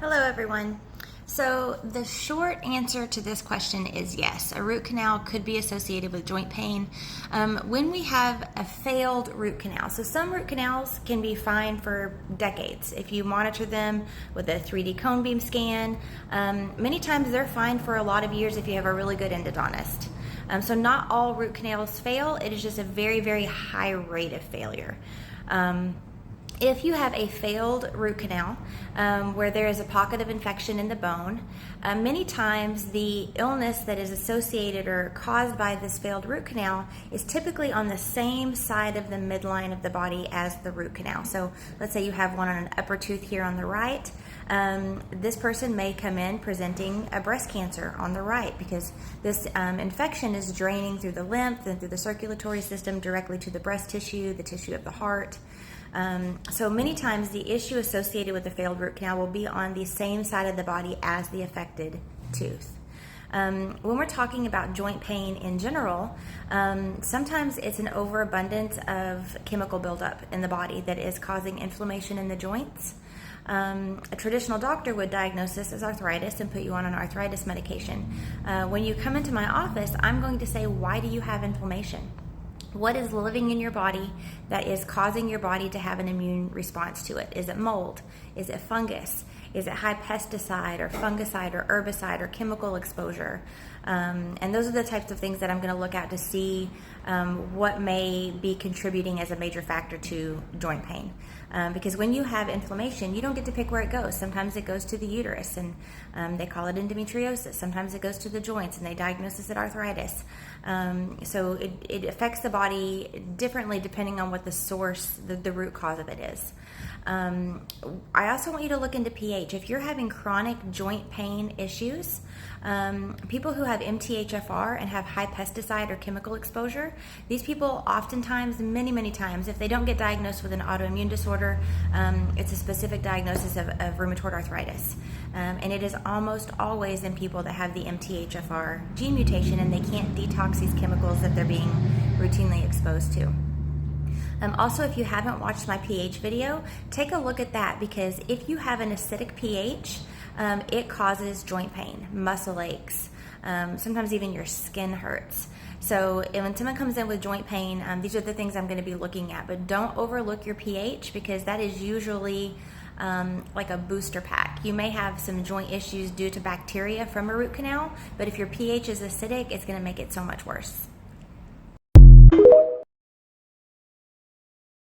Hello everyone. So the short answer to this question is yes, a root canal could be associated with joint pain when we have a failed root canal. So some root canals can be fine for decades. If you monitor them with a 3D cone beam scan, many times they're fine for a lot of years if you have a really good endodontist. So not all root canals fail, it is just a very, very high rate of failure. If you have a failed root canal where there is a pocket of infection in the bone, many times the illness that is associated or caused by this failed root canal is typically on the same side of the midline of the body as the root canal. So let's say you have one on an upper tooth here on the right. This person may come in presenting a breast cancer on the right because this infection is draining through the lymph and through the circulatory system directly to the breast tissue, the tissue of the heart. So many times the issue associated with the failed root canal will be on the same side of the body as the affected tooth. When we're talking about joint pain in general, sometimes it's an overabundance of chemical buildup in the body that is causing inflammation in the joints. A traditional doctor would diagnose this as arthritis and put you on an arthritis medication. When you come into my office, I'm going to say, why do you have inflammation? What is living in your body that is causing your body to have an immune response to it? Is it mold? Is it fungus? Is it high pesticide or fungicide or herbicide or chemical exposure? And those are the types of things that I'm going to look at to see what may be contributing as a major factor to joint pain. Because when you have inflammation, you don't get to pick where it goes. Sometimes it goes to the uterus and they call it endometriosis. Sometimes it goes to the joints and they diagnose it as arthritis. So it affects the body differently depending on what the source, the root cause of it is. I also want you to look into pH. If you're having chronic joint pain issues, people who have MTHFR and have high pesticide or chemical exposure, these people oftentimes, many times, if they don't get diagnosed with an autoimmune disorder, it's a specific diagnosis of rheumatoid arthritis. And it is almost always in people that have the MTHFR gene mutation and they can't detox these chemicals that they're being routinely exposed to. Also, if you haven't watched my pH video, take a look at that because if you have an acidic pH, it causes joint pain, muscle aches, sometimes even your skin hurts. So when someone comes in with joint pain, these are the things I'm going to be looking at, but don't overlook your pH because that is usually like a booster pack. You may have some joint issues due to bacteria from a root canal, but if your pH is acidic, it's going to make it so much worse.